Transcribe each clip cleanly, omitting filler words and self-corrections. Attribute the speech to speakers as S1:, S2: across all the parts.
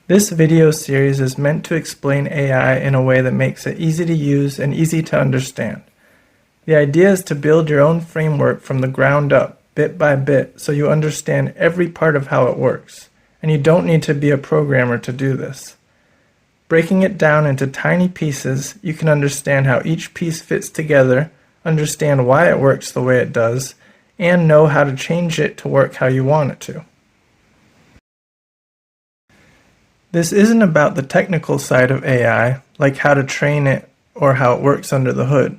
S1: This video series is meant to explain AI in a way that makes it easy to use and easy to understand. The idea is to build your own framework from the ground up, bit by bit, so you understand every part of how it works, and you don't need to be a programmer to do this. Breaking it down into tiny pieces, you can understand how each piece fits together, understand why it works the way it does, and know how to change it to work how you want it to. This isn't about the technical side of AI, like how to train it or how it works under the hood.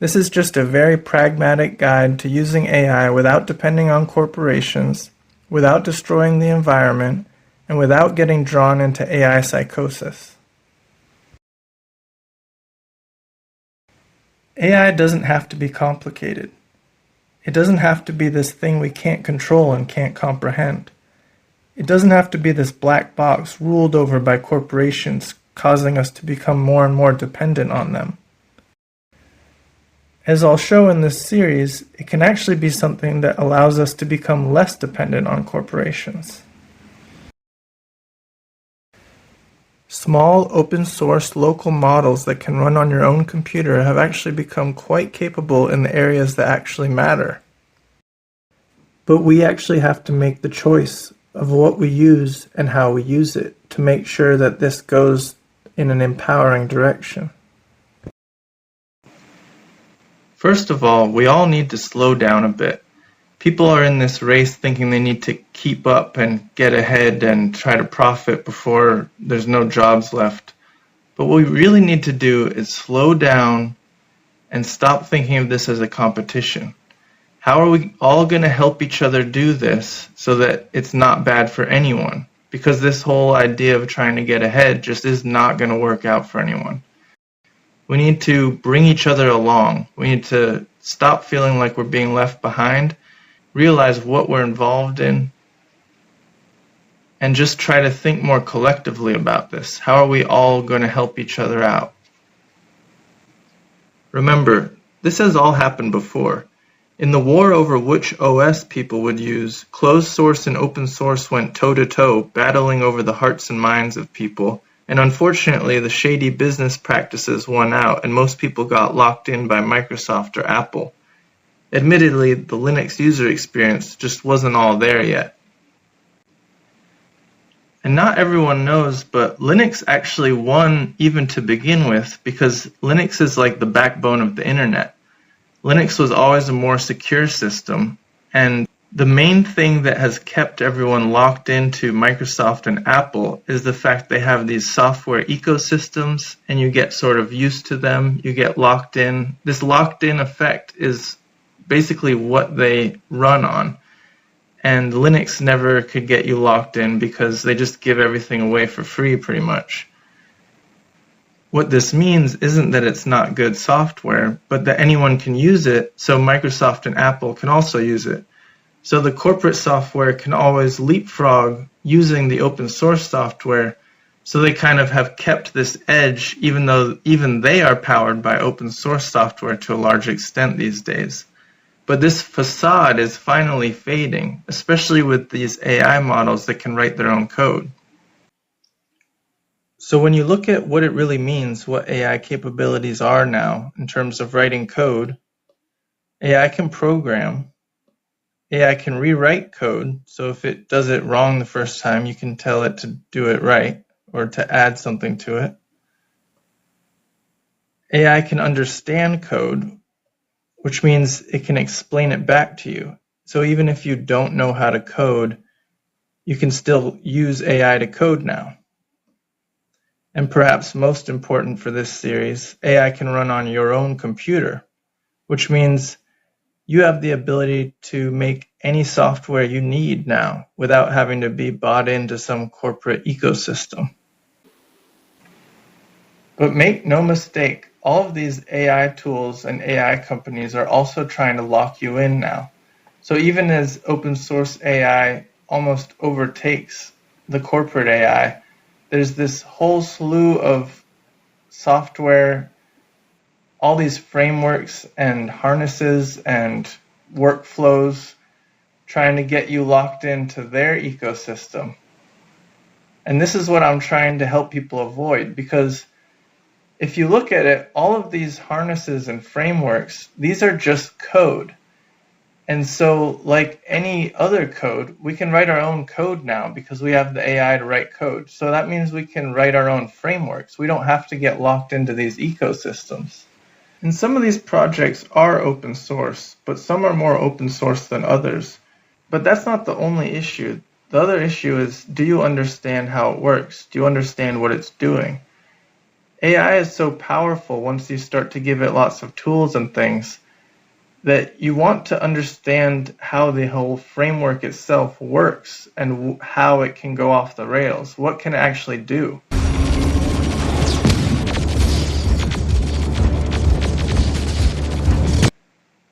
S1: This is just a very pragmatic guide to using AI without depending on corporations, without destroying the environment, and without getting drawn into AI psychosis. AI doesn't have to be complicated. It doesn't have to be this thing we can't control and can't comprehend. It doesn't have to be this black box ruled over by corporations, causing us to become more and more dependent on them. As I'll show in this series, it can actually be something that allows us to become less dependent on corporations. Small, open-source, local models that can run on your own computer have actually become quite capable in the areas that actually matter. But we actually have to make the choice of what we use and how we use it to make sure that this goes in an empowering direction. First of all, we all need to slow down a bit. People are in this race thinking they need to keep up and get ahead and try to profit before there's no jobs left. But what we really need to do is slow down and stop thinking of this as a competition. How are we all going to help each other do this so that it's not bad for anyone? Because this whole idea of trying to get ahead just is not going to work out for anyone. We need to bring each other along. We need to stop feeling like we're being left behind, realize what we're involved in, and just try to think more collectively about this. How are we all going to help each other out? Remember, this has all happened before. In the war over which OS people would use, closed source and open source went toe-to-toe, battling over the hearts and minds of people, and unfortunately the shady business practices won out and most people got locked in by Microsoft or Apple. Admittedly, the Linux user experience just wasn't all there yet. And not everyone knows, but Linux actually won even to begin with because Linux is like the backbone of the internet. Linux was always a more secure system, and the main thing that has kept everyone locked into Microsoft and Apple is the fact they have these software ecosystems, and you get sort of used to them, you get locked in. This locked-in effect is basically what they run on, and Linux never could get you locked in because they just give everything away for free pretty much. What this means isn't that it's not good software, but that anyone can use it, so Microsoft and Apple can also use it. So the corporate software can always leapfrog using the open source software, so they kind of have kept this edge even though even they are powered by open source software to a large extent these days. But this facade is finally fading, especially with these AI models that can write their own code. So when you look at what it really means, what AI capabilities are now in terms of writing code, AI can program, AI can rewrite code, so if it does it wrong the first time, you can tell it to do it right or to add something to it. AI can understand code, which means it can explain it back to you. So even if you don't know how to code, you can still use AI to code now. And perhaps most important for this series, AI can run on your own computer, which means you have the ability to make any software you need now without having to be bought into some corporate ecosystem. But make no mistake, all of these AI tools and AI companies are also trying to lock you in now. So even as open source AI almost overtakes the corporate AI, there's this whole slew of software, all these frameworks and harnesses and workflows trying to get you locked into their ecosystem. And this is what I'm trying to help people avoid, because if you look at it, all of these harnesses and frameworks, these are just code. And so, like any other code, we can write our own code now because we have the AI to write code. So that means we can write our own frameworks. We don't have to get locked into these ecosystems. And some of these projects are open source, but some are more open source than others. But that's not the only issue. The other issue is, do you understand how it works? Do you understand what it's doing? AI is so powerful once you start to give it lots of tools and things that you want to understand how the whole framework itself works and how it can go off the rails. What can it actually do?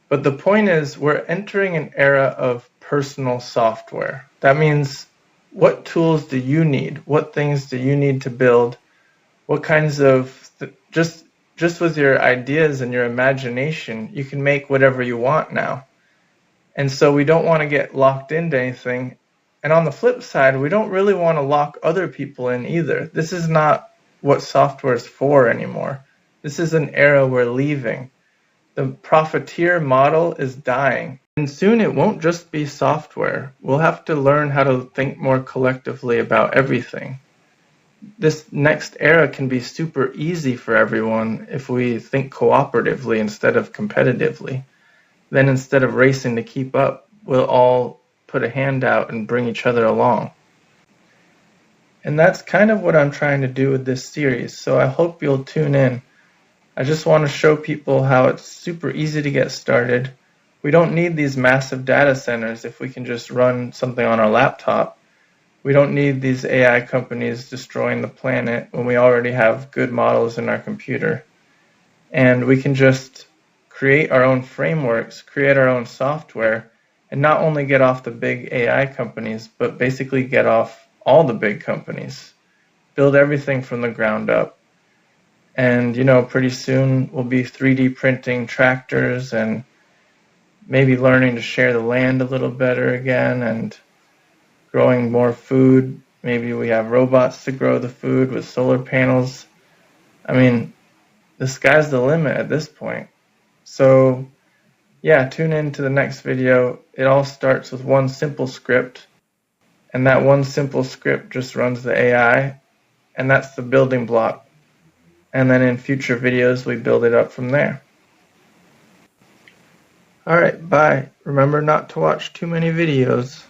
S1: But the point is, we're entering an era of personal software. That means, what tools do you need? What things do you need to build? What kinds of, just with your ideas and your imagination, you can make whatever you want now. And so we don't want to get locked into anything. And on the flip side, we don't really want to lock other people in either. This is not what software is for anymore. This is an era we're leaving. The profiteer model is dying. And soon it won't just be software. We'll have to learn how to think more collectively about everything. This next era can be super easy for everyone if we think cooperatively instead of competitively. Then instead of racing to keep up, we'll all put a hand out and bring each other along. And that's kind of what I'm trying to do with this series, so I hope you'll tune in. I just want to show people how it's super easy to get started. We don't need these massive data centers if we can just run something on our laptop. We don't need these AI companies destroying the planet when we already have good models in our computer. And we can just create our own frameworks, create our own software, and not only get off the big AI companies, but basically get off all the big companies. Build everything from the ground up. And, pretty soon we'll be 3D printing tractors and maybe learning to share the land a little better again and growing more food. Maybe we have robots to grow the food with solar panels. I mean, the sky's the limit at this point. So, yeah, tune in to the next video. It all starts with one simple script, and that one simple script just runs the AI, and that's the building block. And then in future videos, we build it up from there. Alright, bye. Remember not to watch too many videos.